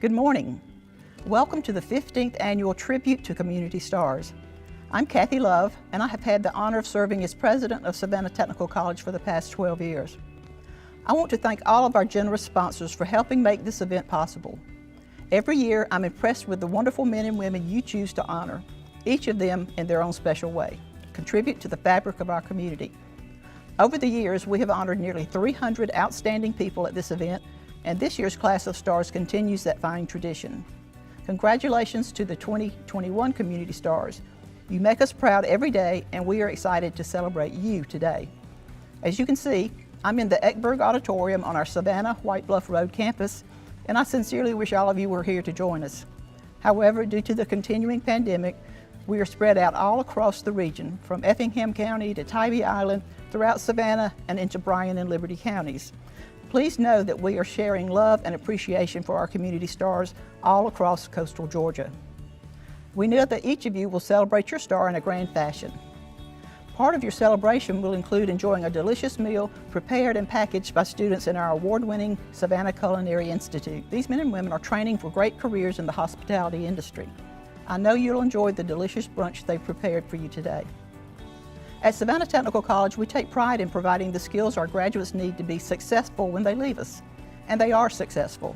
Good morning. Welcome to the 15th Annual Tribute to Community Stars. I'm Kathy Love, and I have had the honor of serving as president of Savannah Technical College for the past 12 years. I want to thank all of our generous sponsors for helping make this event possible. Every year, I'm impressed with the wonderful men and women you choose to honor, each of them in their own special way, contribute to the fabric of our community. Over the years, we have honored nearly 300 outstanding people at this event, and this year's class of stars continues that fine tradition. Congratulations to the 2021 Community Stars. You make us proud every day, and we are excited to celebrate you today. As you can see, I'm in the Eckberg Auditorium on our Savannah White Bluff Road campus, and I sincerely wish all of you were here to join us. However, due to the continuing pandemic, we are spread out all across the region, from Effingham County to Tybee Island, throughout Savannah and into Bryan and Liberty counties. Please know that we are sharing love and appreciation for our community stars all across coastal Georgia. We know that each of you will celebrate your star in a grand fashion. Part of your celebration will include enjoying a delicious meal prepared and packaged by students in our award-winning Savannah Culinary Institute. These men and women are training for great careers in the hospitality industry. I know you'll enjoy the delicious brunch they've prepared for you today. At Savannah Technical College, we take pride in providing the skills our graduates need to be successful when they leave us, and they are successful.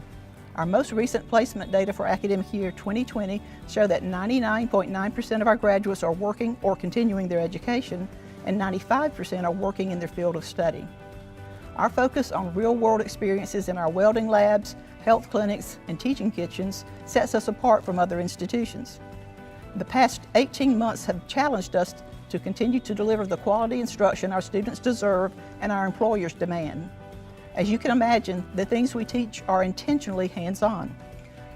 Our most recent placement data for academic year 2020 show that 99.9% of our graduates are working or continuing their education, and 95% are working in their field of study. Our focus on real-world experiences in our welding labs, health clinics, and teaching kitchens sets us apart from other institutions. The past 18 months have challenged us to continue to deliver the quality instruction our students deserve and our employers demand. As you can imagine, the things we teach are intentionally hands-on.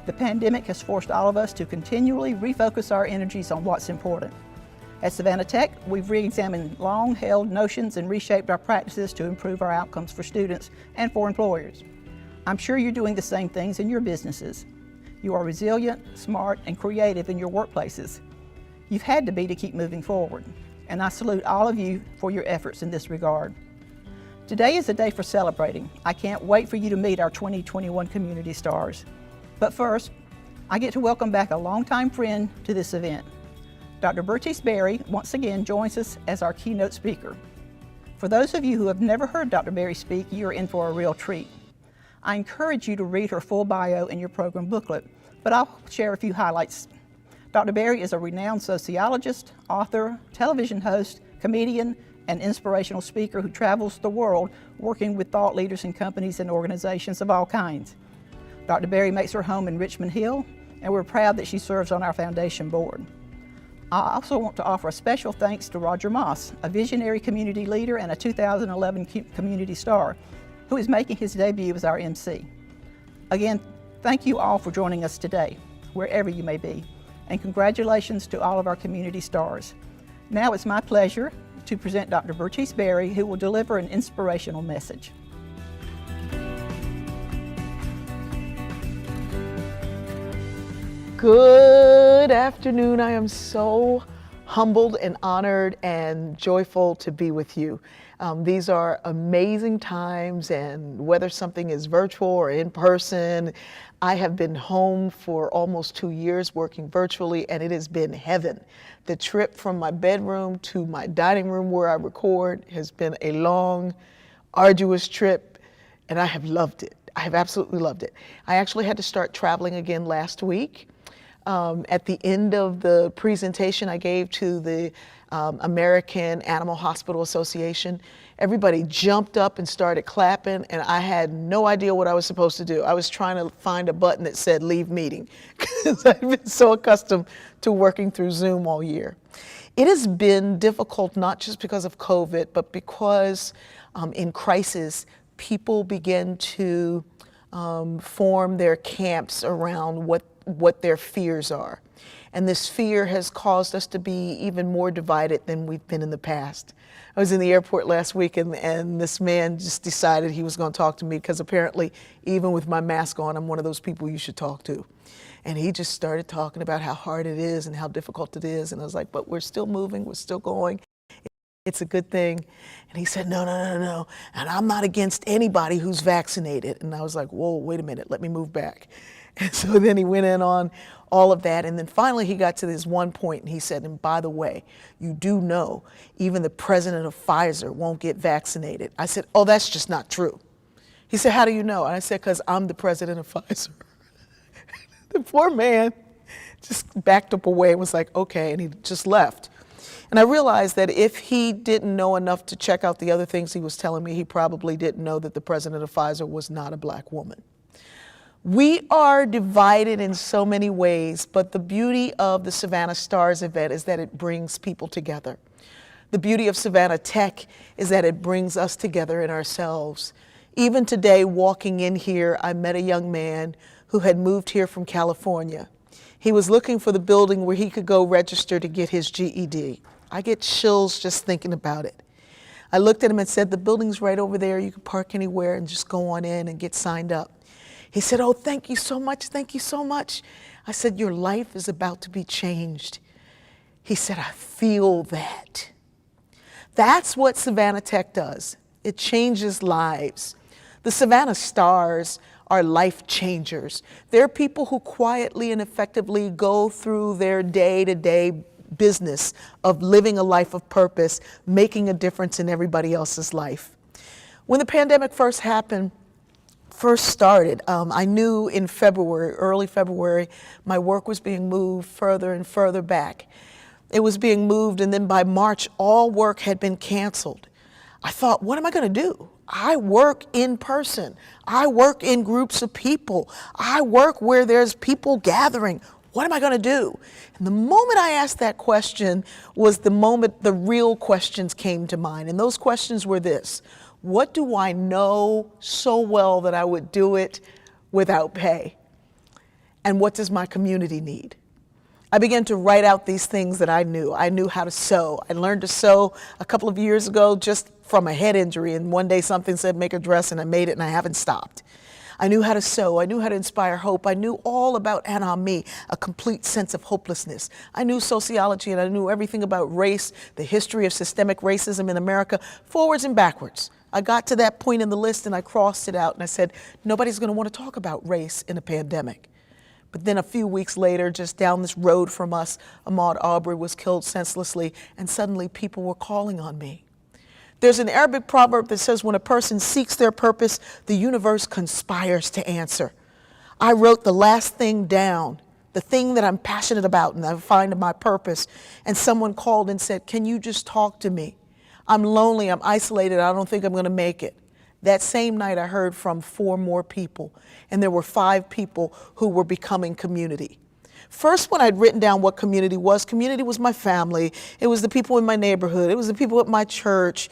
The pandemic has forced all of us to continually refocus our energies on what's important. At Savannah Tech, we've re-examined long-held notions and reshaped our practices to improve our outcomes for students and for employers. I'm sure you're doing the same things in your businesses. You are resilient, smart, and creative in your workplaces. You've had to be to keep moving forward, and I salute all of you for your efforts in this regard. Today is a day for celebrating. I can't wait for you to meet our 2021 Community Stars. But first, I get to welcome back a longtime friend to this event. Dr. Bertice Berry once again joins us as our keynote speaker. For those of you who have never heard Dr. Berry speak, you're in for a real treat. I encourage you to read her full bio in your program booklet, but I'll share a few highlights. Dr. Berry is a renowned sociologist, author, television host, comedian, and inspirational speaker who travels the world working with thought leaders in companies and organizations of all kinds. Dr. Berry makes her home in Richmond Hill, and we're proud that she serves on our foundation board. I also want to offer a special thanks to Roger Moss, a visionary community leader and a 2011 Community Star, who is making his debut as our MC. Again, thank you all for joining us today, wherever you may be, and congratulations to all of our Community Stars. Now it's my pleasure to present Dr. Bertice Berry, who will deliver an inspirational message. Good afternoon. I am so humbled and honored and joyful to be with you. These are amazing times, and whether something is virtual or in person, I have been home for almost 2 years working virtually, and it has been heaven. The trip from my bedroom to my dining room where I record has been a long, arduous trip, and I have loved it. I have absolutely loved it. I actually had to start traveling again last week. At the end of the presentation I gave to the American Animal Hospital Association, everybody jumped up and started clapping, and I had no idea what I was supposed to do. I was trying to find a button that said leave meeting because I've been so accustomed to working through Zoom all year. It has been difficult, not just because of COVID, but because in crisis, people begin to form their camps around what their fears are. And this fear has caused us to be even more divided than we've been in the past. I was in the airport last week, and this man just decided he was going to talk to me because apparently, even with my mask on, I'm one of those people you should talk to. And he just started talking about how hard it is and how difficult it is. And I was like, but we're still moving, we're still going. It's a good thing. And he said, no. And I'm not against anybody who's vaccinated. And I was like, whoa, wait a minute, let me move back. And so then he went in on all of that. And then finally he got to this one point and he said, and by the way, you do know even the president of Pfizer won't get vaccinated. I said, oh, that's just not true. He said, how do you know? And I said, because I'm the president of Pfizer. The poor man just backed up away and was like, okay, and he just left. And I realized that if he didn't know enough to check out the other things he was telling me, he probably didn't know that the president of Pfizer was not a black woman. We are divided in so many ways, but the beauty of the Savannah Stars event is that it brings people together. The beauty of Savannah Tech is that it brings us together in ourselves. Even today, walking in here, I met a young man who had moved here from California. He was looking for the building where he could go register to get his GED. I get chills just thinking about it. I looked at him and said, the building's right over there. You can park anywhere and just go on in and get signed up. He said, oh, thank you so much. Thank you so much. I said, your life is about to be changed. He said, I feel that. That's what Savannah Tech does. It changes lives. The Savannah Stars are life changers. They're people who quietly and effectively go through their day-to-day business of living a life of purpose, making a difference in everybody else's life. When the pandemic first started, I knew in February, early February, my work was being moved further and further back. It was being moved, and then by March, all work had been canceled. I thought, what am I going to do? I work in person. I work in groups of people. I work where there's people gathering. What am I going to do? And the moment I asked that question was the moment the real questions came to mind. And those questions were this: what do I know so well that I would do it without pay? And what does my community need? I began to write out these things that I knew. I knew how to sew. I learned to sew a couple of years ago just from a head injury. And one day something said, make a dress, and I made it, and I haven't stopped. I knew how to sew. I knew how to inspire hope. I knew all about anomie, a complete sense of hopelessness. I knew sociology, and I knew everything about race, the history of systemic racism in America, forwards and backwards. I got to that point in the list and I crossed it out and I said, nobody's going to want to talk about race in a pandemic. But then a few weeks later, just down this road from us, Ahmaud Arbery was killed senselessly, and suddenly people were calling on me. There's an Arabic proverb that says, when a person seeks their purpose, the universe conspires to answer. I wrote the last thing down, the thing that I'm passionate about and I find my purpose, and someone called and said, can you just talk to me? I'm lonely, I'm isolated, I don't think I'm going to make it. That same night I heard from 4 more people, and there were 5 people who were becoming community. First, when I'd written down what community was my family, it was the people in my neighborhood, it was the people at my church.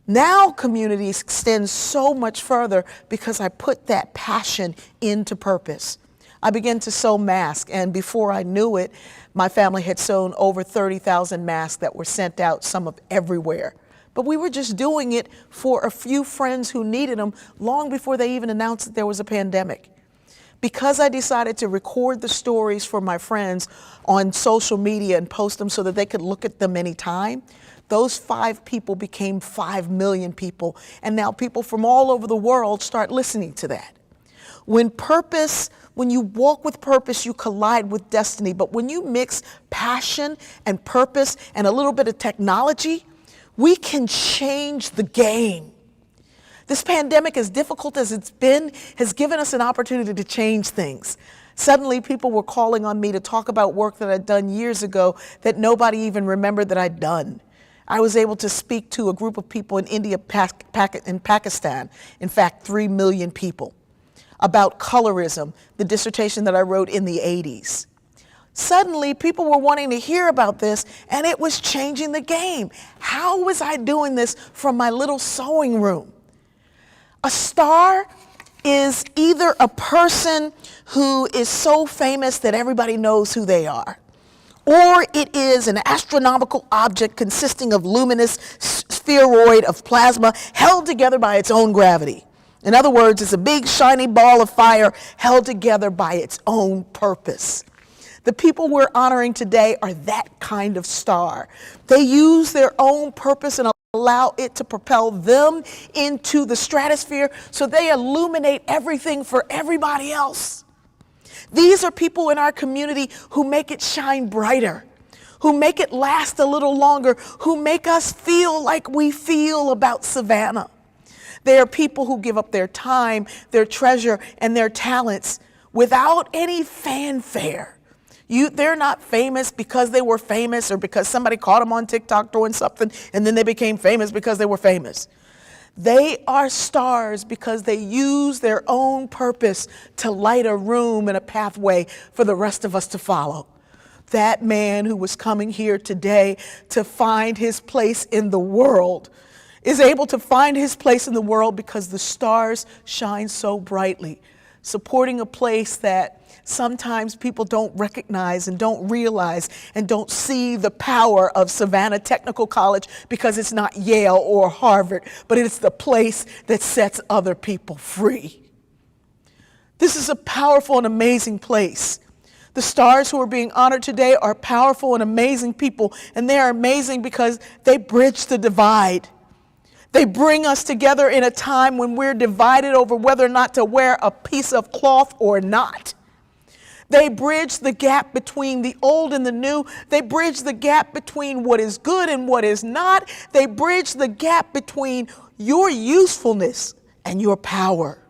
Now community extends so much further because I put that passion into purpose. I began to sew masks, and before I knew it, my family had sewn over 30,000 masks that were sent out, some of everywhere. But we were just doing it for a few friends who needed them long before they even announced that there was a pandemic. Because I decided to record the stories for my friends on social media and post them so that they could look at them anytime, those 5 people became 5 million people. And now people from all over the world start listening to that. When you walk with purpose, you collide with destiny. But when you mix passion and purpose and a little bit of technology, we can change the game. This pandemic, as difficult as it's been, has given us an opportunity to change things. Suddenly, people were calling on me to talk about work that I'd done years ago that nobody even remembered that I'd done. I was able to speak to a group of people in India and Pakistan, in fact, 3 million people, about colorism, the dissertation that I wrote in the 80s. Suddenly, people were wanting to hear about this, and it was changing the game. How was I doing this from my little sewing room? A star is either a person who is so famous that everybody knows who they are, or it is an astronomical object consisting of luminous spheroid of plasma held together by its own gravity. In other words, it's a big shiny ball of fire held together by its own purpose. The people we're honoring today are that kind of star. They use their own purpose and allow it to propel them into the stratosphere so they illuminate everything for everybody else. These are people in our community who make it shine brighter, who make it last a little longer, who make us feel like we feel about Savannah. They are people who give up their time, their treasure, and their talents without any fanfare. They're not famous because they were famous or because somebody caught them on TikTok doing something and then they became famous because they were famous. They are stars because they use their own purpose to light a room and a pathway for the rest of us to follow. That man who was coming here today to find his place in the world is able to find his place in the world because the stars shine so brightly, supporting a place that sometimes people don't recognize and don't realize and don't see the power of Savannah Technical College because it's not Yale or Harvard, but it's the place that sets other people free. This is a powerful and amazing place. The stars who are being honored today are powerful and amazing people, and they are amazing because they bridge the divide. They bring us together in a time when we're divided over whether or not to wear a piece of cloth or not. They bridge the gap between the old and the new. They bridge the gap between what is good and what is not. They bridge the gap between your usefulness and your power.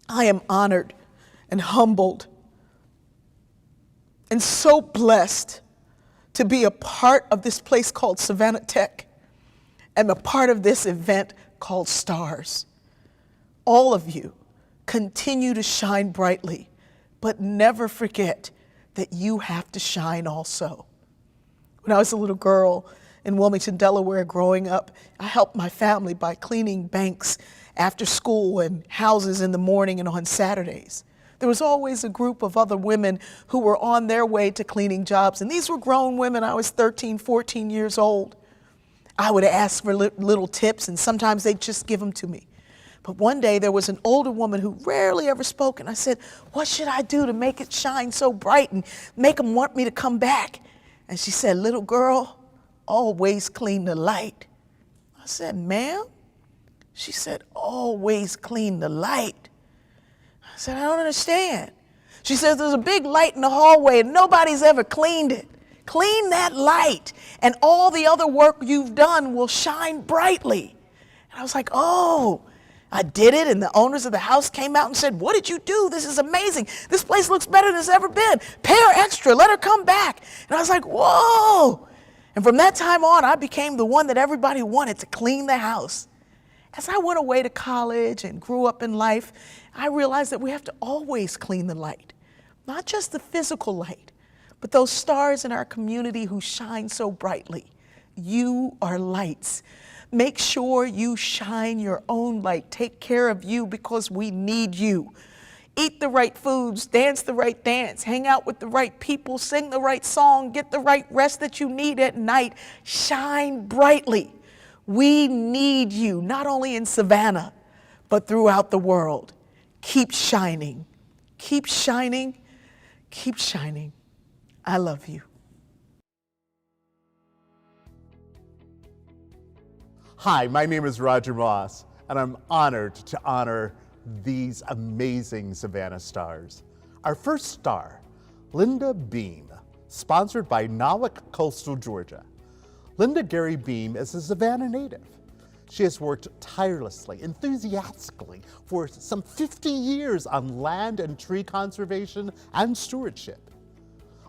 I am honored and humbled and so blessed to be a part of this place called Savannah Tech and a part of this event called Stars. All of you continue to shine brightly, but never forget that you have to shine also. When I was a little girl in Wilmington, Delaware, growing up, I helped my family by cleaning banks after school and houses in the morning and on Saturdays. There was always a group of other women who were on their way to cleaning jobs, and these were grown women. I was 13, 14 years old. I would ask for little tips, and sometimes they'd just give them to me. But one day there was an older woman who rarely ever spoke, and I said, what should I do to make it shine so bright and make them want me to come back? And she said, little girl, always clean the light. I said, ma'am? She said, always clean the light. I said, I don't understand. She says, there's a big light in the hallway and nobody's ever cleaned it. Clean that light and all the other work you've done will shine brightly. And I was like, oh, I did it, and the owners of the house came out and said, what did you do? This is amazing. This place looks better than it's ever been. Pay her extra, let her come back. And I was like, whoa. And from that time on, I became the one that everybody wanted to clean the house. As I went away to college and grew up in life, I realized that we have to always clean the light, not just the physical light, but those stars in our community who shine so brightly. You are lights. Make sure you shine your own light. Take care of you because we need you. Eat the right foods, dance the right dance, hang out with the right people, sing the right song, get the right rest that you need at night. Shine brightly. We need you, not only in Savannah, but throughout the world. Keep shining. Keep shining. Keep shining. I love you. Hi, my name is Roger Moss, and I'm honored to honor these amazing Savannah stars. Our first star, Linda Beam, sponsored by Nowak Coastal Georgia. Linda Gary Beam is a Savannah native. She has worked tirelessly, enthusiastically for some 50 years on land and tree conservation and stewardship.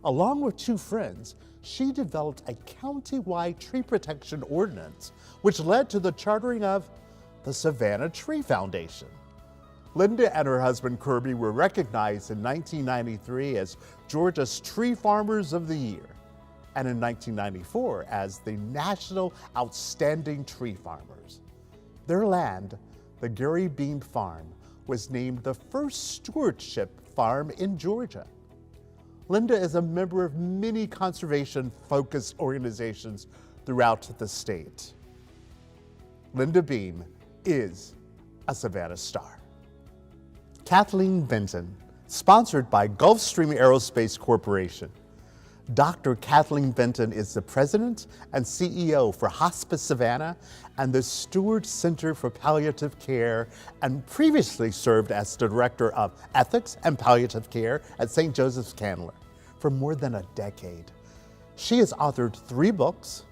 Along with two friends, she developed a county-wide tree protection ordinance, which led to the chartering of the Savannah Tree Foundation. Linda and her husband Kirby were recognized in 1993 as Georgia's Tree Farmers of the Year, and in 1994 as the National Outstanding Tree Farmers. Their land, the Gary Beam Farm, was named the first stewardship farm in Georgia. Linda is a member of many conservation-focused organizations throughout the state. Linda Beam is a Savannah star. Kathleen Benton, sponsored by Gulfstream Aerospace Corporation. Dr. Kathleen Benton is the president and CEO for Hospice Savannah and the Stewart Center for Palliative Care, and previously served as the director of ethics and palliative care at St. Joseph's Candler for more than a decade. She has authored 3 books.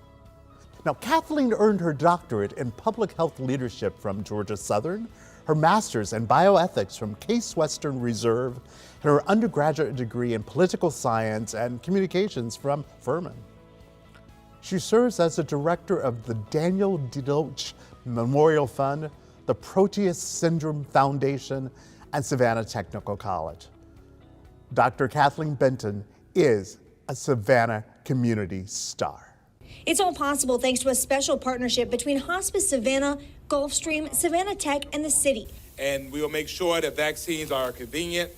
Now, Kathleen earned her doctorate in public health leadership from Georgia Southern, her master's in bioethics from Case Western Reserve, and her undergraduate degree in political science and communications from Furman. She serves as the director of the Daniel Deloach Memorial Fund, the Proteus Syndrome Foundation, and Savannah Technical College. Dr. Kathleen Benton is a Savannah community star. It's all possible thanks to a special partnership between Hospice Savannah, Gulfstream, Savannah Tech, and the city. And we will make sure that vaccines are convenient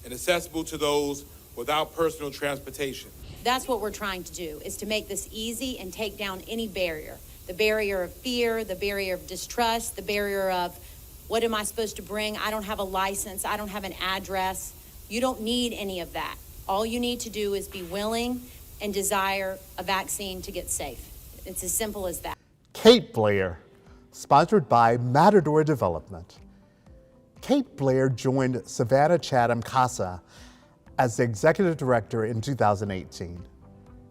and accessible to those without personal transportation. That's what we're trying to do, is to make this easy and take down any barrier. The barrier of fear, the barrier of distrust, the barrier of what am I supposed to bring? I don't have a license, I don't have an address. You don't need any of that. All you need to do is be willing and desire a vaccine to get safe. It's as simple as that. Kate Blair, sponsored by Matador Development. Kate Blair joined Savannah Chatham CASA as the executive director in 2018.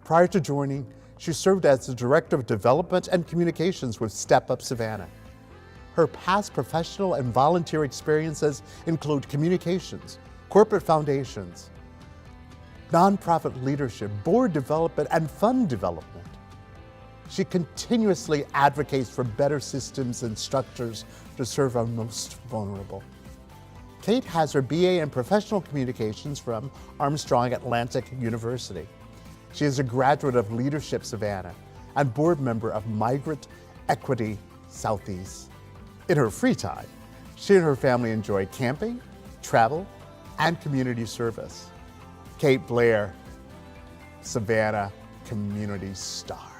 Prior to joining, she served as the director of development and communications with Step Up Savannah. Her past professional and volunteer experiences include communications, corporate foundations, nonprofit leadership, board development, and fund development. She continuously advocates for better systems and structures to serve our most vulnerable. Kate has her BA in Professional Communications from Armstrong Atlantic University. She is a graduate of Leadership Savannah and board member of Migrant Equity Southeast. In her free time, she and her family enjoy camping, travel, and community service. Kate Blair, Savannah Community Star.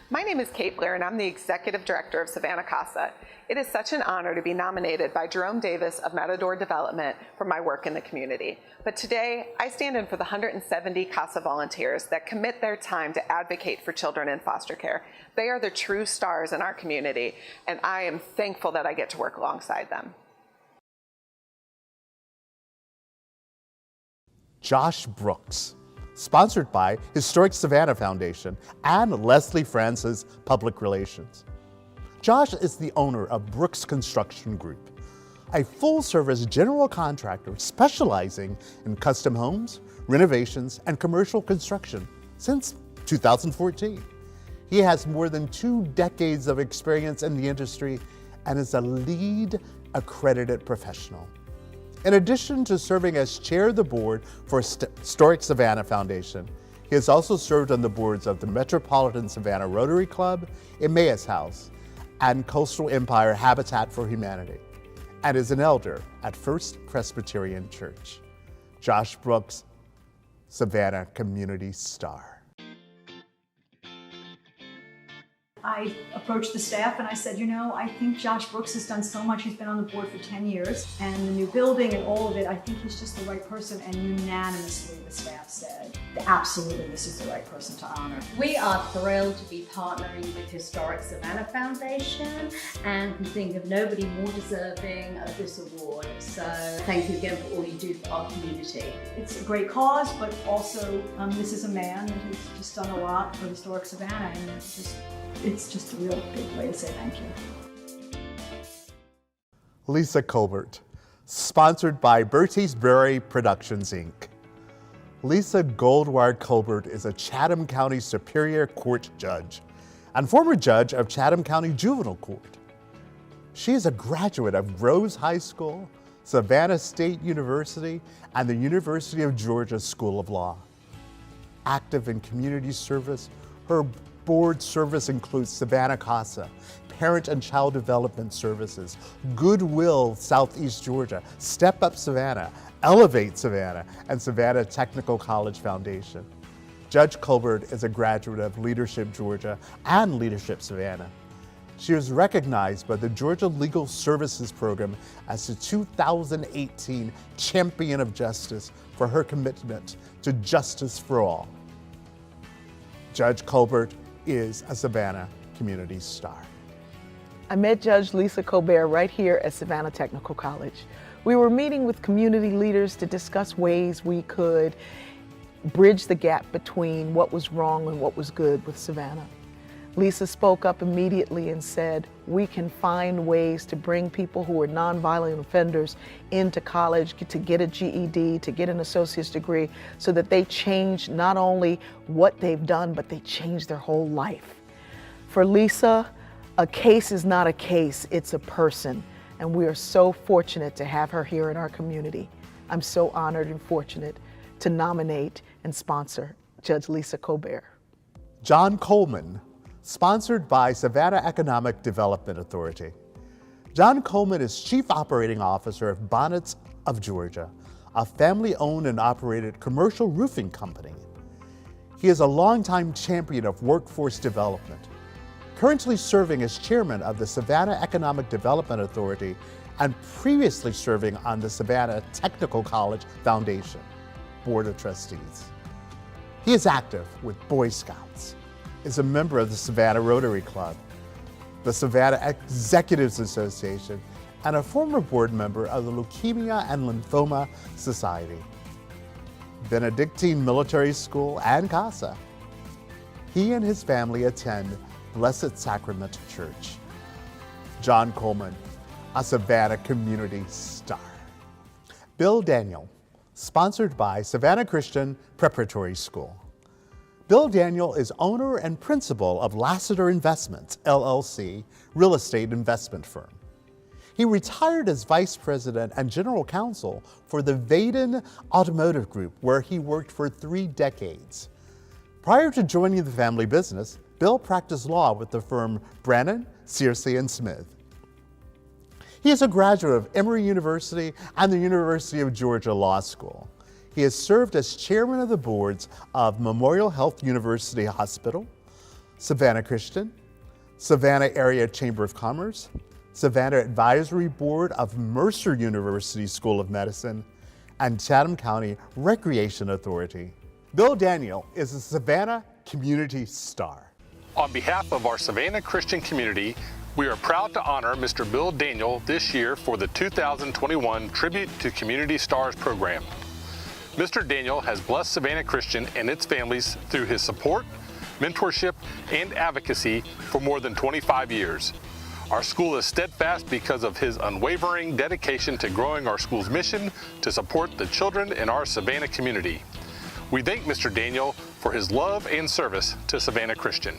My name is Kate Blair, and I'm the Executive Director of Savannah CASA. It is such an honor to be nominated by Jerome Davis of Matador Development for my work in the community. But today, I stand in for the 170 CASA volunteers that commit their time to advocate for children in foster care. They are the true stars in our community, and I am thankful that I get to work alongside them. Josh Brooks, sponsored by Historic Savannah Foundation and Leslie Francis Public Relations. Josh is the owner of Brooks Construction Group, a full-service general contractor specializing in custom homes, renovations, and commercial construction since 2014. He has more than 2 decades of experience in the industry and is a LEED accredited professional. In addition to serving as chair of the board for Historic Savannah Foundation, he has also served on the boards of the Metropolitan Savannah Rotary Club, Emmaus House, and Coastal Empire Habitat for Humanity, and is an elder at First Presbyterian Church. Josh Brooks, Savannah Community Star. I approached the staff and I said, you know, I think Josh Brooks has done so much. He's been on the board for 10 years, and the new building and all of it, I think he's just the right person. And unanimously the staff said, absolutely, this is the right person to honor. We are thrilled to be partnering with Historic Savannah Foundation, and we think of nobody more deserving of this award. So thank you again for all you do for our community. It's a great cause, but also this is a man who's just done a lot for Historic Savannah, and it's just a real big way to say thank you. Lisa Colbert, sponsored by Bertie's Berry Productions, Inc. Lisa Goldwire Colbert is a Chatham County Superior Court judge and former judge of Chatham County Juvenile Court. She is a graduate of Rose High School, Savannah State University, and the University of Georgia School of Law. Active in community service, her board service includes Savannah CASA, Parent and Child Development Services, Goodwill Southeast Georgia, Step Up Savannah, Elevate Savannah, and Savannah Technical College Foundation. Judge Colbert is a graduate of Leadership Georgia and Leadership Savannah. She was recognized by the Georgia Legal Services Program as the 2018 Champion of Justice for her commitment to justice for all. Judge Colbert is a Savannah Community Star. I met Judge Lisa Colbert right here at Savannah Technical College. We were meeting with community leaders to discuss ways we could bridge the gap between what was wrong and what was good with Savannah. Lisa spoke up immediately and said, we can find ways to bring people who are nonviolent offenders into college to get a GED, to get an associate's degree, so that they change not only what they've done, but they change their whole life. For Lisa, a case is not a case, it's a person. And we are so fortunate to have her here in our community. I'm so honored and fortunate to nominate and sponsor Judge Lisa Colbert. John Coleman, sponsored by Savannah Economic Development Authority. John Coleman is Chief Operating Officer of Bonnets of Georgia, a family-owned and operated commercial roofing company. He is a longtime champion of workforce development, currently serving as chairman of the Savannah Economic Development Authority and previously serving on the Savannah Technical College Foundation Board of Trustees. He is active with Boy Scouts, is a member of the Savannah Rotary Club, the Savannah Executives Association, and a former board member of the Leukemia and Lymphoma Society, Benedictine Military School, and CASA. He and his family attend Blessed Sacrament Church. John Coleman, a Savannah Community Star. Bill Daniel, sponsored by Savannah Christian Preparatory School. Bill Daniel is owner and principal of Lassiter Investments, LLC, real estate investment firm. He retired as vice president and general counsel for the Vaden Automotive Group, where he worked for 3 decades. Prior to joining the family business, Bill practiced law with the firm Brannon, Searcy & Smith. He is a graduate of Emory University and the University of Georgia Law School. He has served as chairman of the boards of Memorial Health University Hospital, Savannah Christian, Savannah Area Chamber of Commerce, Savannah Advisory Board of Mercer University School of Medicine, and Chatham County Recreation Authority. Bill Daniel is a Savannah Community Star. On behalf of our Savannah Christian community, we are proud to honor Mr. Bill Daniel this year for the 2021 Tribute to Community Stars program. Mr. Daniel has blessed Savannah Christian and its families through his support, mentorship, and advocacy for more than 25 years. Our school is steadfast because of his unwavering dedication to growing our school's mission to support the children in our Savannah community. We thank Mr. Daniel for his love and service to Savannah Christian.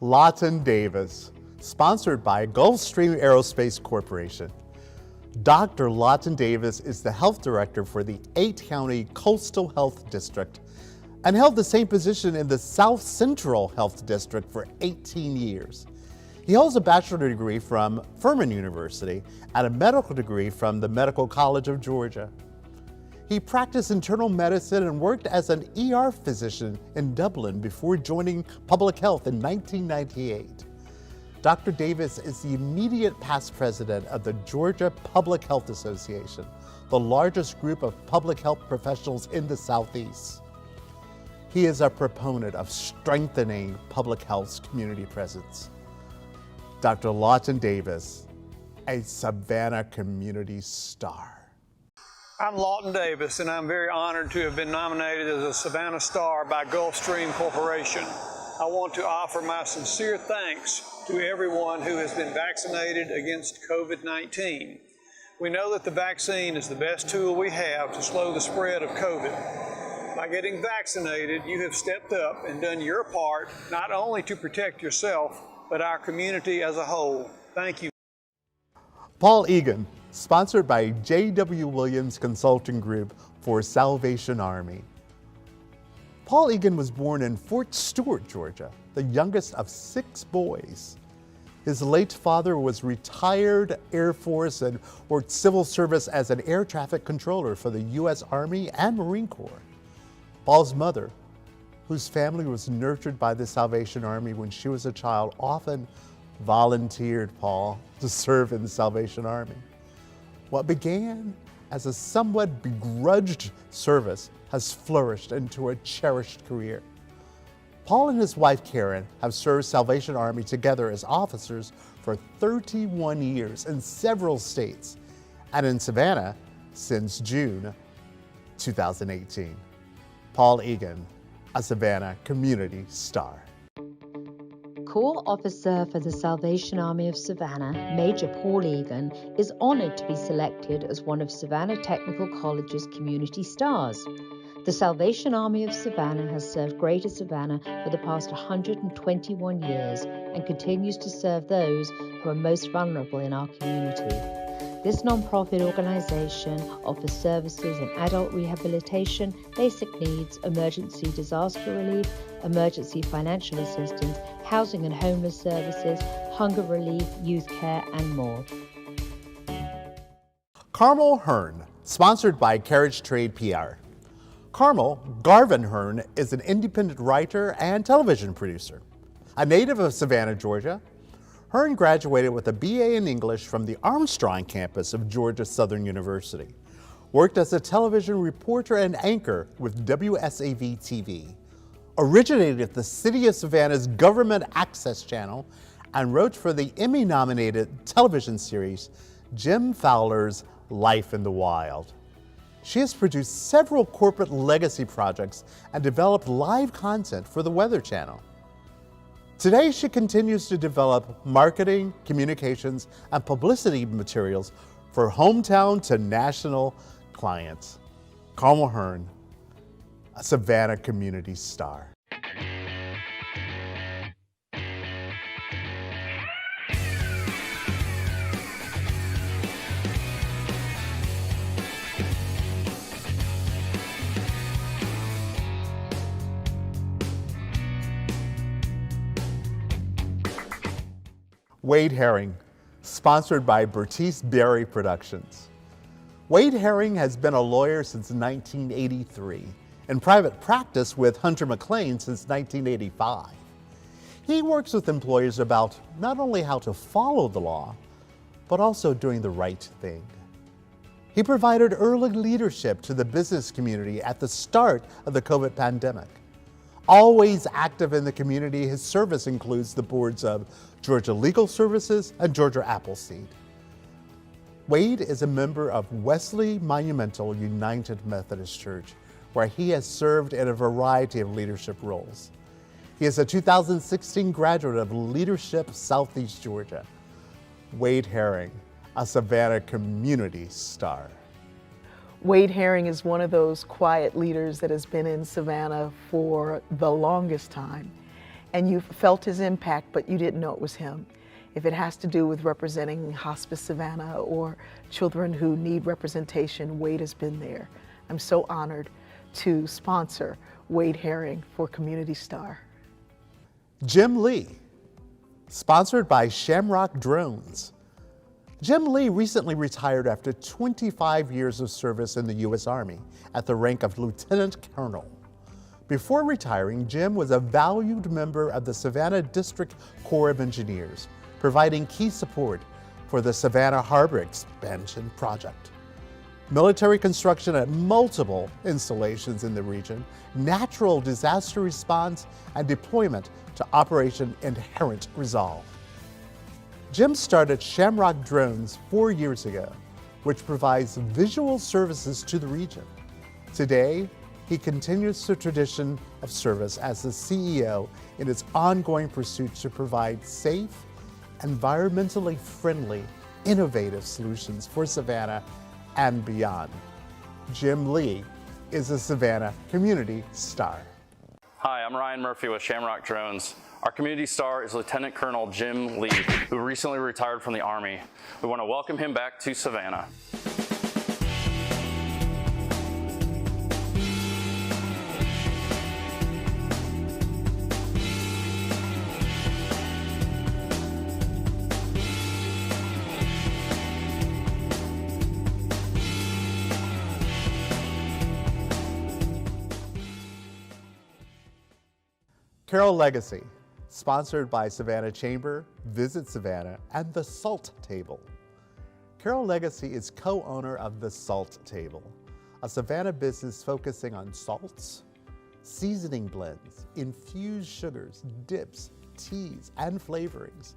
Lawton Davis, sponsored by Gulfstream Aerospace Corporation. Dr. Lawton Davis is the health director for the 8-county Coastal Health District and held the same position in the South Central Health District for 18 years. He holds a bachelor's degree from Furman University and a medical degree from the Medical College of Georgia. He practiced internal medicine and worked as an ER physician in Dublin before joining public health in 1998. Dr. Davis is the immediate past president of the Georgia Public Health Association, the largest group of public health professionals in the Southeast. He is a proponent of strengthening public health's community presence. Dr. Lawton Davis, a Savannah Community Star. I'm Lawton Davis, and I'm very honored to have been nominated as a Savannah Star by Gulfstream Corporation. I want to offer my sincere thanks to everyone who has been vaccinated against COVID-19. We know that the vaccine is the best tool we have to slow the spread of COVID. By getting vaccinated, you have stepped up and done your part, not only to protect yourself, but our community as a whole. Thank you. Paul Egan, sponsored by J.W. Williams Consulting Group for Salvation Army. Paul Egan was born in Fort Stewart, Georgia, the youngest of 6 boys. His late father was retired Air Force and worked civil service as an air traffic controller for the U.S. Army and Marine Corps. Paul's mother, whose family was nurtured by the Salvation Army when she was a child, often volunteered Paul to serve in the Salvation Army. What began as a somewhat begrudged service has flourished into a cherished career. Paul and his wife Karen have served Salvation Army together as officers for 31 years in several states, and in Savannah since June 2018. Paul Egan, a Savannah Community Star. Corps Officer for the Salvation Army of Savannah, Major Paul Egan, is honored to be selected as one of Savannah Technical College's Community Stars. The Salvation Army of Savannah has served Greater Savannah for the past 121 years and continues to serve those who are most vulnerable in our community. This non-profit organization offers services in adult rehabilitation, basic needs, emergency disaster relief, emergency financial assistance, housing and homeless services, hunger relief, youth care, and more. Carmel Hearn, sponsored by Carriage Trade PR. Carmel Garvin Hearn is an independent writer and television producer. A native of Savannah, Georgia, Hearn graduated with a BA in English from the Armstrong campus of Georgia Southern University, worked as a television reporter and anchor with WSAV TV, originated at the City of Savannah's Government Access Channel, and wrote for the Emmy-nominated television series Jim Fowler's Life in the Wild. She has produced several corporate legacy projects and developed live content for the Weather Channel. Today, she continues to develop marketing, communications, and publicity materials for hometown to national clients. Carmel Hearn, a Savannah Community Star. Wade Herring, sponsored by Bertice Berry Productions. Wade Herring has been a lawyer since 1983, in private practice with Hunter McLean since 1985. He works with employers about not only how to follow the law, but also doing the right thing. He provided early leadership to the business community at the start of the COVID pandemic. Always active in the community, his service includes the boards of Georgia Legal Services and Georgia Appleseed. Wade is a member of Wesley Monumental United Methodist Church, where he has served in a variety of leadership roles. He is a 2016 graduate of Leadership Southeast Georgia. Wade Herring, a Savannah Community Star. Wade Herring is one of those quiet leaders that has been in Savannah for the longest time. And you've felt his impact, but you didn't know it was him. If it has to do with representing Hospice Savannah or children who need representation, Wade has been there. I'm so honored to sponsor Wade Herring for Community Star. Jim Lee, sponsored by Shamrock Drones. Jim Lee recently retired after 25 years of service in the U.S. Army at the rank of Lieutenant Colonel. Before retiring, Jim was a valued member of the Savannah District Corps of Engineers, providing key support for the Savannah Harbor Expansion Project. Military construction at multiple installations in the region, natural disaster response, and deployment to Operation Inherent Resolve. Jim started Shamrock Drones 4 years ago, which provides visual services to the region. Today, he continues the tradition of service as the CEO in its ongoing pursuit to provide safe, environmentally friendly, innovative solutions for Savannah and beyond. Jim Lee is a Savannah Community Star. Hi, I'm Ryan Murphy with Shamrock Drones. Our community star is Lieutenant Colonel Jim Lee, who recently retired from the Army. We want to welcome him back to Savannah. Carol Legacy, sponsored by Savannah Chamber, Visit Savannah, and The Salt Table. Carol Legacy is co-owner of The Salt Table, a Savannah business focusing on salts, seasoning blends, infused sugars, dips, teas, and flavorings.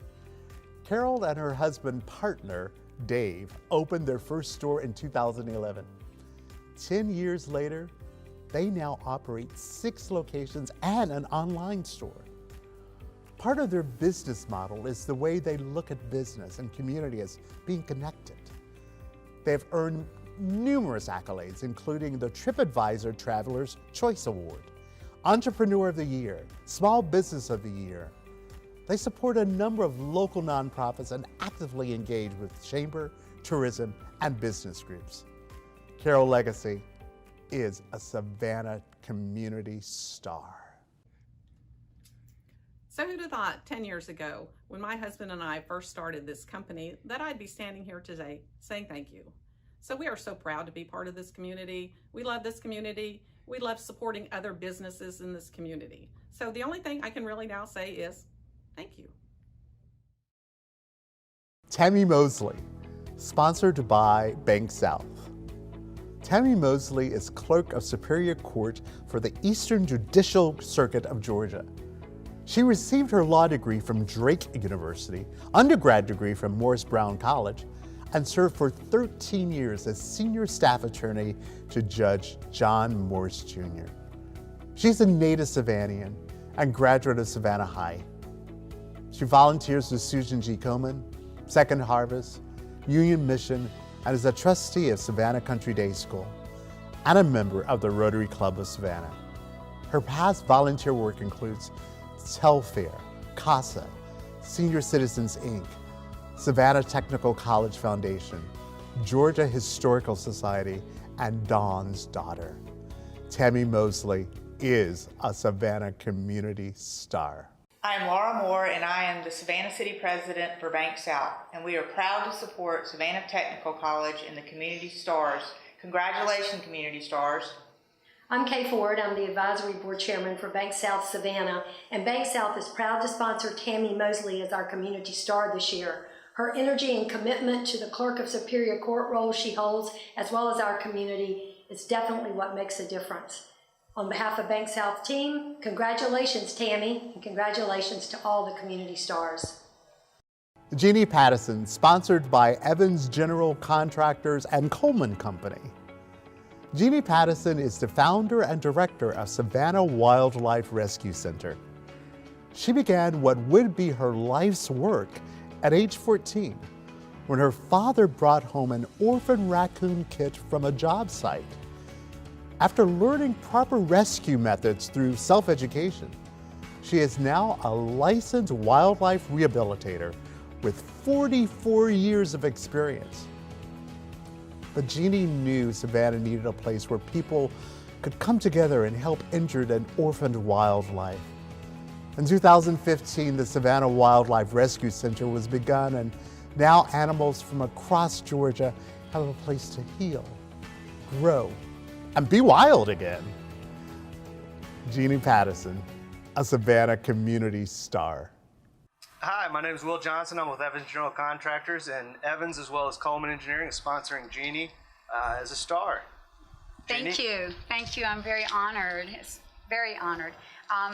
Carol and her husband partner, Dave, opened their first store in 2011. 10 years later, they now operate 6 locations and an online store. Part of their business model is the way they look at business and community as being connected. They have earned numerous accolades, including the TripAdvisor Traveler's Choice Award, Entrepreneur of the Year, Small Business of the Year. They support a number of local nonprofits and actively engage with chamber, tourism, and business groups. Carol Legacy is a Savannah community star. So who'd have thought 10 years ago, when my husband and I first started this company, that I'd be standing here today saying thank you. So we are so proud to be part of this community. We love this community. We love supporting other businesses in this community. So the only thing I can really now say is thank you. Tammy Mosley, sponsored by Bank South. Tammy Mosley is Clerk of Superior Court for the Eastern Judicial Circuit of Georgia. She received her law degree from Drake University, undergrad degree from Morris Brown College, and served for 13 years as senior staff attorney to Judge John Morse Jr. She's a native Savannian and graduate of Savannah High. She volunteers with Susan G. Komen, Second Harvest, Union Mission, and is a trustee of Savannah Country Day School and a member of the Rotary Club of Savannah. Her past volunteer work includes Telfair, CASA, Senior Citizens Inc., Savannah Technical College Foundation, Georgia Historical Society, and Dawn's Daughter. Tammy Mosley is a Savannah community star. I am Laura Moore, and I am the Savannah City President for Bank South, and we are proud to support Savannah Technical College and the Community Stars. Congratulations, Community Stars. I'm Kay Ford. I'm the Advisory Board Chairman for Bank South Savannah, and Bank South is proud to sponsor Tammy Mosley as our Community Star this year. Her energy and commitment to the Clerk of Superior Court role she holds, as well as our community, is definitely what makes a difference. On behalf of Bank South team, congratulations, Tammy, and congratulations to all the Community Stars. Jeannie Pattison, sponsored by Evans General Contractors and Coleman Company. Jeannie Pattison is the founder and director of Savannah Wildlife Rescue Center. She began what would be her life's work at age 14, when her father brought home an orphan raccoon kit from a job site. After learning proper rescue methods through self-education, she is now a licensed wildlife rehabilitator with 44 years of experience. But Jeannie knew Savannah needed a place where people could come together and help injured and orphaned wildlife. In 2015, the Savannah Wildlife Rescue Center was begun, and now animals from across Georgia have a place to heal, grow, and be wild again. Jeannie Pattison, a Savannah community star. Hi, my name is Will Johnson. I'm with Evans General Contractors, and Evans, as well as Coleman Engineering, is sponsoring Jeannie as a star. Thank you. Thank you. I'm very honored. It's very honored.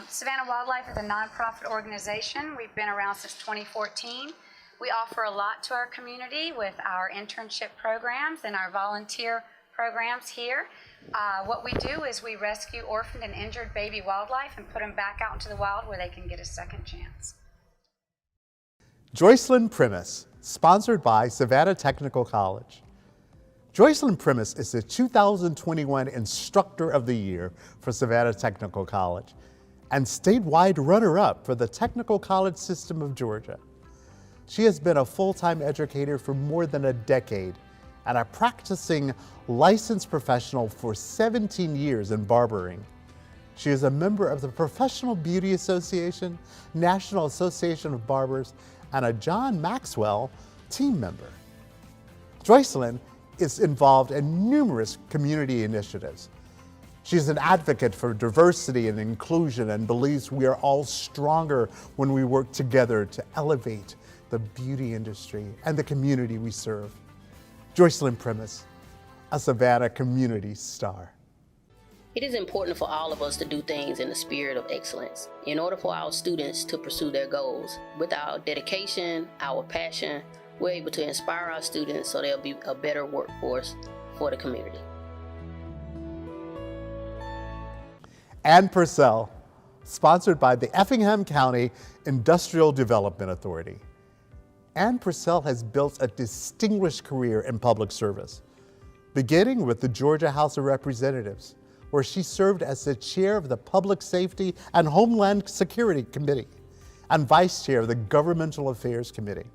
Savannah Wildlife is a nonprofit organization. We've been around since 2014. We offer a lot to our community with our internship programs and our volunteer programs here. What we do is we rescue orphaned and injured baby wildlife and put them back out into the wild where they can get a second chance. Joycelyn Primus, sponsored by Savannah Technical College. Joycelyn Primus is the 2021 Instructor of the Year for Savannah Technical College and statewide runner-up for the Technical College System of Georgia. She has been a full-time educator for more than a decade and a practicing licensed professional for 17 years in barbering. She is a member of the Professional Beauty Association, National Association of Barbers, and a John Maxwell team member. Joycelyn is involved in numerous community initiatives. She's an advocate for diversity and inclusion and believes we are all stronger when we work together to elevate the beauty industry and the community we serve. Joycelyn Primus, a Savannah Community Star. It is important for all of us to do things in the spirit of excellence in order for our students to pursue their goals. With our dedication, our passion, we're able to inspire our students so they'll be a better workforce for the community. Ann Purcell, sponsored by the Effingham County Industrial Development Authority. Ann Purcell has built a distinguished career in public service, beginning with the Georgia House of Representatives, where she served as the chair of the Public Safety and Homeland Security Committee and vice chair of the Governmental Affairs Committee.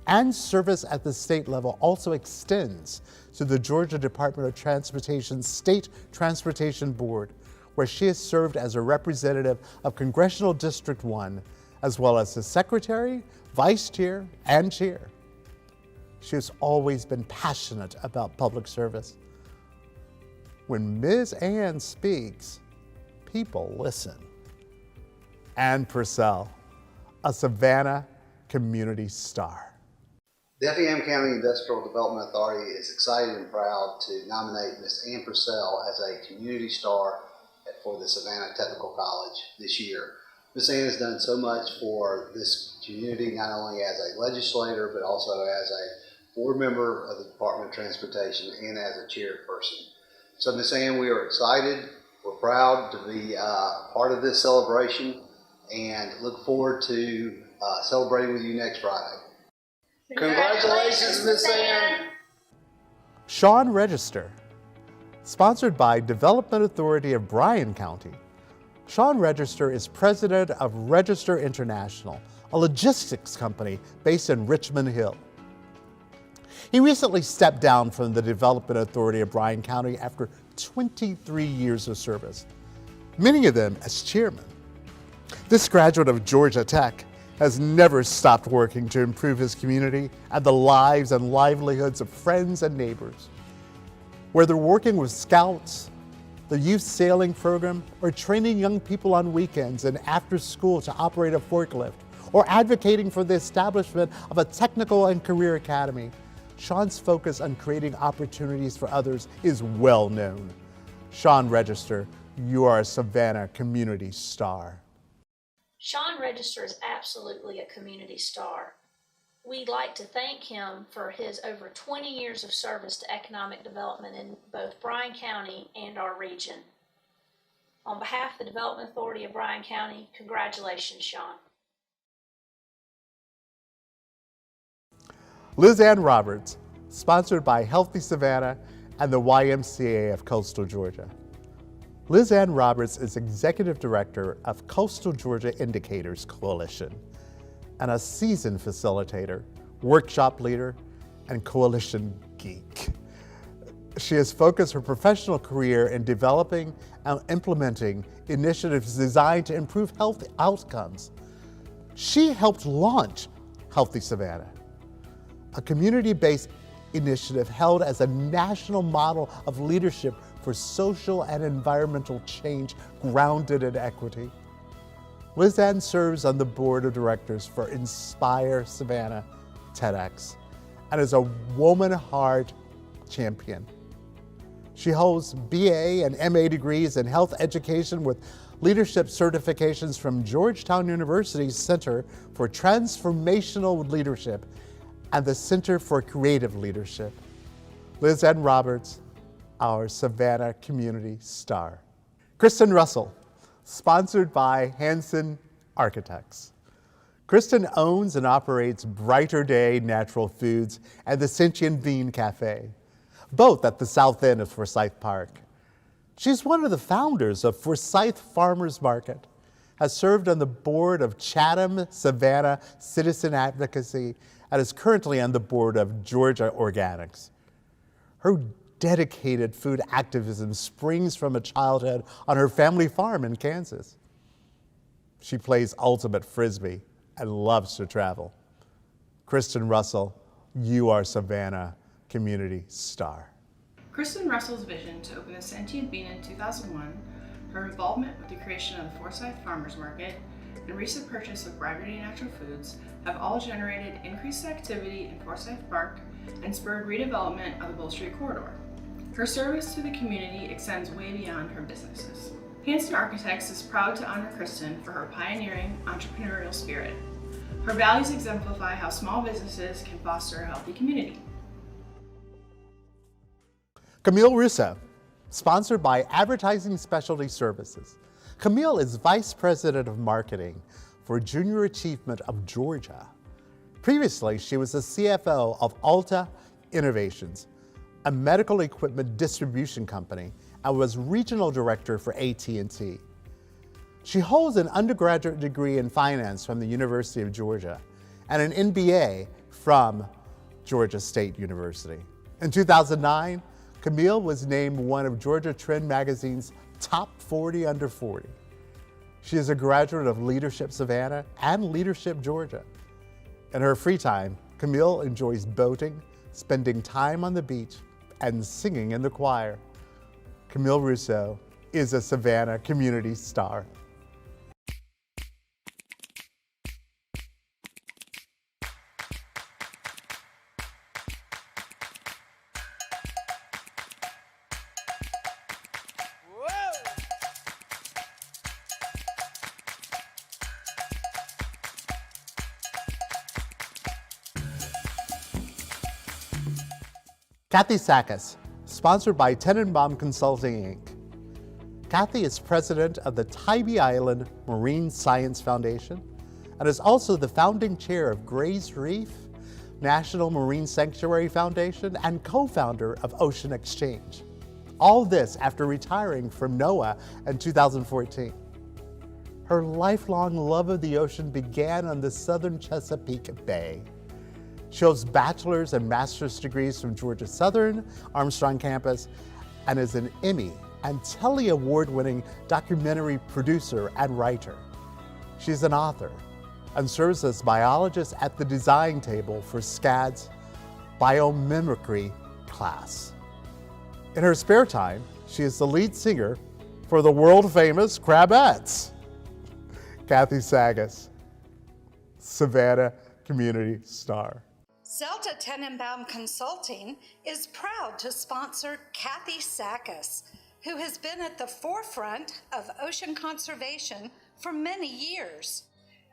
Ann's service at the state level also extends to the Georgia Department of Transportation's State Transportation Board, where she has served as a representative of Congressional District 1, as well as the secretary, vice chair, and chair. She has always been passionate about public service. When Ms. Ann speaks, people listen. Ann Purcell, a Savannah Community Star. The Effingham County Industrial Development Authority is excited and proud to nominate Ms. Ann Purcell as a Community Star for the Savannah Technical College this year. Ms. Ann has done so much for this community, not only as a legislator, but also as a board member of the Department of Transportation and as a chairperson. So Ms. Ann, we are excited, we're proud to be part of this celebration and look forward to celebrating with you next Friday. Congratulations, Ms. Ann. Sean Register, sponsored by Development Authority of Bryan County. Sean Register is president of Register International, a logistics company based in Richmond Hill. He recently stepped down from the Development Authority of Bryan County after 23 years of service, many of them as chairman. This graduate of Georgia Tech has never stopped working to improve his community and the lives and livelihoods of friends and neighbors. Whether working with Scouts, the youth sailing program, or training young people on weekends and after school to operate a forklift, or advocating for the establishment of a technical and career academy, Sean's focus on creating opportunities for others is well known. Sean Register, you are a Savannah Community Star. Sean Register is absolutely a community star. We'd like to thank him for his over 20 years of service to economic development in both Bryan County and our region. On behalf of the Development Authority of Bryan County, congratulations, Sean. Liz Ann Roberts, sponsored by Healthy Savannah and the YMCA of Coastal Georgia. Liz Ann Roberts is Executive Director of Coastal Georgia Indicators Coalition and a seasoned facilitator, workshop leader, and coalition geek. She has focused her professional career in developing and implementing initiatives designed to improve health outcomes. She helped launch Healthy Savannah, a community-based initiative held as a national model of leadership for social and environmental change grounded in equity. Liz Ann serves on the board of directors for Inspire Savannah TEDx and is a woman heart champion. She holds BA and MA degrees in health education with leadership certifications from Georgetown University's Center for Transformational Leadership and the Center for Creative Leadership. Liz Ann Roberts, our Savannah Community Star. Kristen Russell, sponsored by Hanson Architects. Kristen owns and operates Brighter Day Natural Foods and the Sentient Bean Cafe, both at the south end of Forsyth Park. She's one of the founders of Forsyth Farmers Market, has served on the board of Chatham Savannah Citizen Advocacy, and is currently on the board of Georgia Organics. Her dedicated food activism springs from a childhood on her family farm in Kansas. She plays ultimate frisbee and loves to travel. Kristen Russell, you are Savannah Community Star. Kristen Russell's vision to open the Sentient Bean in 2001, her involvement with the creation of the Forsyth Farmers Market, and recent purchase of Brighter Day Natural Foods have all generated increased activity in Forsyth Park and spurred redevelopment of the Bull Street corridor. Her service to the community extends way beyond her businesses. Hanson Architects is proud to honor Kristen for her pioneering entrepreneurial spirit. Her values exemplify how small businesses can foster a healthy community. Camille Russo, sponsored by Advertising Specialty Services. Camille is Vice President of Marketing for Junior Achievement of Georgia. Previously, she was the CFO of Alta Innovations, a medical equipment distribution company, and was Regional Director for AT&T. She holds an undergraduate degree in finance from the University of Georgia and an MBA from Georgia State University. In 2009, Camille was named one of Georgia Trend Magazine's top 40 under 40. She is a graduate of Leadership Savannah and Leadership Georgia. In her free time, Camille enjoys boating, spending time on the beach, and singing in the choir. Camille Russo is a Savannah Community Star. Kathy Sakis, sponsored by Tenenbaum Consulting, Inc. Kathy is president of the Tybee Island Marine Science Foundation and is also the founding chair of Gray's Reef National Marine Sanctuary Foundation and co-founder of Ocean Exchange. All this after retiring from NOAA in 2014. Her lifelong love of the ocean began on the southern Chesapeake Bay. She holds bachelor's and master's degrees from Georgia Southern, Armstrong campus, and is an Emmy and Telly Award-winning documentary producer and writer. She's an author and serves as biologist at the design table for SCAD's biomimicry class. In her spare time, she is the lead singer for the world-famous Crabettes. Kathy Sakis, Savannah Community Star. Zelta Tenenbaum Consulting is proud to sponsor Kathy Sakis, who has been at the forefront of ocean conservation for many years.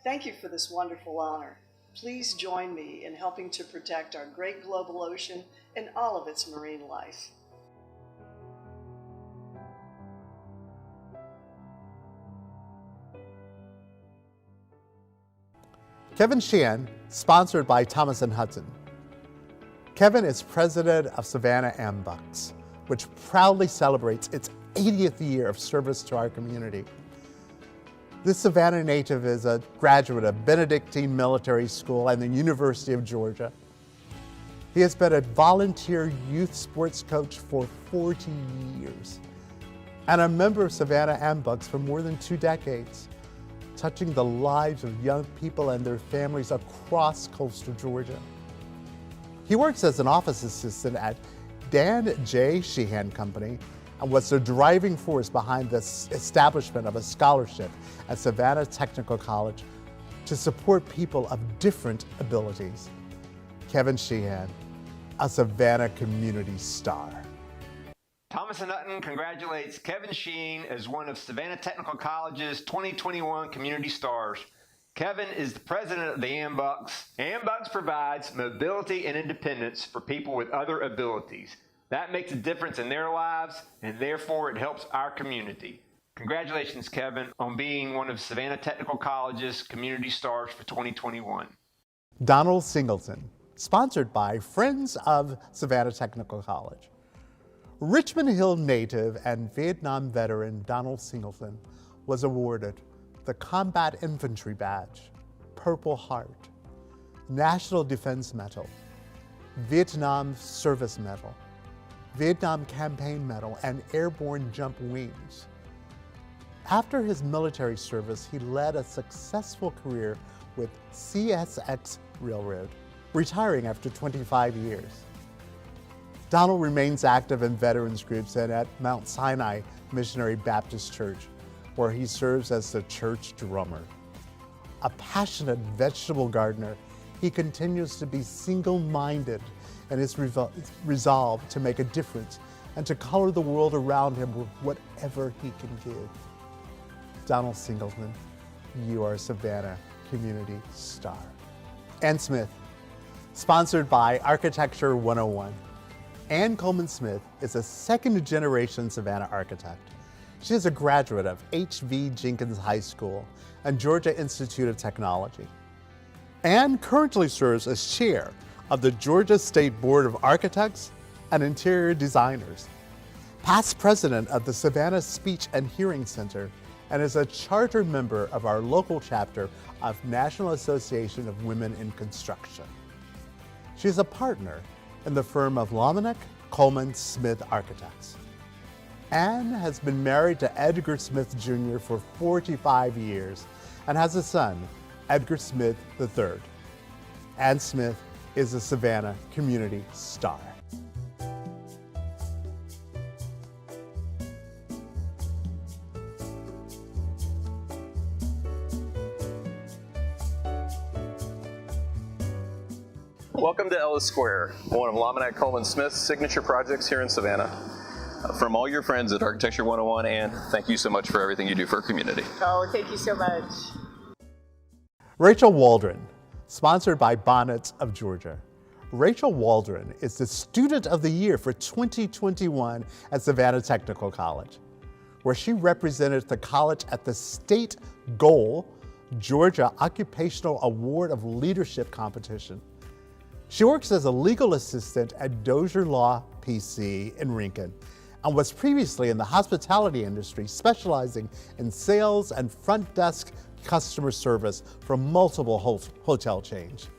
Thank you for this wonderful honor. Please join me in helping to protect our great global ocean and all of its marine life. Kevin Sheehan, sponsored by Thomas & Hudson. Kevin is president of Savannah AmBucks, which proudly celebrates its 80th year of service to our community. This Savannah native is a graduate of Benedictine Military School and the University of Georgia. He has been a volunteer youth sports coach for 40 years and a member of Savannah AmBucks for more than 2 decades, touching the lives of young people and their families across coastal Georgia. He works as an office assistant at Dan J. Sheehan Company and was the driving force behind the establishment of a scholarship at Savannah Technical College to support people of different abilities. Kevin Sheehan, a Savannah Community Star. Thomas & Hudson congratulates Kevin Sheen as one of Savannah Technical College's 2021 Community Stars. Kevin is the president of the AmBucks. AmBucks provides mobility and independence for people with other abilities. That makes a difference in their lives, and therefore it helps our community. Congratulations, Kevin, on being one of Savannah Technical College's Community Stars for 2021. Donald Singleton, sponsored by Friends of Savannah Technical College. Richmond Hill native and Vietnam veteran Donald Singleton was awarded the Combat Infantry Badge, Purple Heart, National Defense Medal, Vietnam Service Medal, Vietnam Campaign Medal, and Airborne Jump Wings. After his military service, he led a successful career with CSX Railroad, retiring after 25 years. Donald remains active in veterans groups and at Mount Sinai Missionary Baptist Church, where he serves as the church drummer. A passionate vegetable gardener, he continues to be single-minded in his resolve to make a difference and to color the world around him with whatever he can give. Donald Singleton, you are a Savannah Community Star. Ann Smith, sponsored by Architecture 101. Ann Coleman Smith is a second-generation Savannah architect. She is a graduate of H.V. Jenkins High School and Georgia Institute of Technology. Ann currently serves as chair of the Georgia State Board of Architects and Interior Designers, past president of the Savannah Speech and Hearing Center, and is a charter member of our local chapter of National Association of Women in Construction. She is a partner in the firm of Lomenick Coleman Smith Architects. Ann has been married to Edgar Smith Jr. for 45 years and has a son, Edgar Smith III. Ann Smith is a Savannah Community Star. Welcome to Ellis Square, one of Lomenick Coleman Smith's signature projects here in Savannah. From all your friends at Architecture 101, Ann, thank you so much for everything you do for our community. Oh, thank you so much. Rachel Waldron, sponsored by Bonnets of Georgia. Rachel Waldron is the Student of the Year for 2021 at Savannah Technical College, where she represented the college at the State Goal Georgia Occupational Award of Leadership competition. She works as a legal assistant at Dozier Law PC in Rincon and was previously in the hospitality industry, specializing in sales and front desk customer service for multiple hotel chains.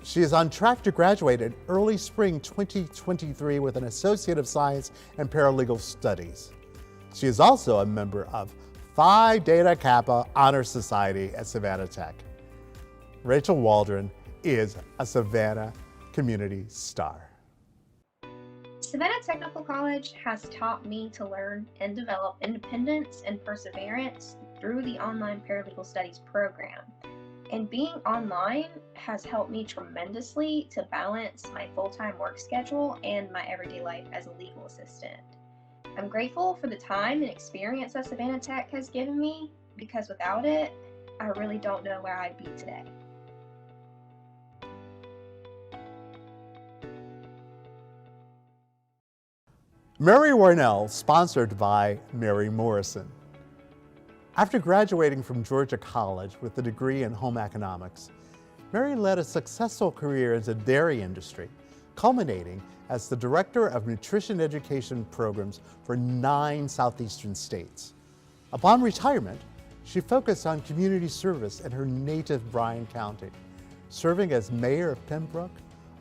She is on track to graduate in early spring 2023 with an Associate of Science in Paralegal Studies. She is also a member of Phi Beta Kappa Honor Society at Savannah Tech. Rachel Waldron is a Savannah Community Star. Savannah Technical College has taught me to learn and develop independence and perseverance through the online paralegal studies program. And being online has helped me tremendously to balance my full-time work schedule and my everyday life as a legal assistant. I'm grateful for the time and experience that Savannah Tech has given me, because without it, I really don't know where I'd be today. Mary Warnell, sponsored by Mary Morrison. After graduating from Georgia College with a degree in home economics, Mary led a successful career in the dairy industry, culminating as the Director of Nutrition Education Programs for 9 southeastern states. Upon retirement, she focused on community service in her native Bryan County, serving as Mayor of Pembroke,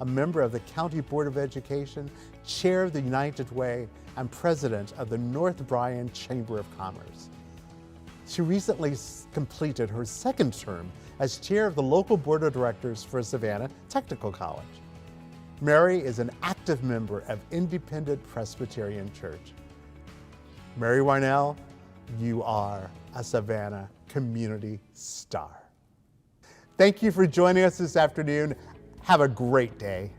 a member of the County Board of Education, Chair of the United Way, and President of the North Bryan Chamber of Commerce. She recently completed her second term as Chair of the local Board of Directors for Savannah Technical College. Mary is an active member of Independent Presbyterian Church. Mary Warnell, you are a Savannah Community Star. Thank you for joining us this afternoon. Have a great day.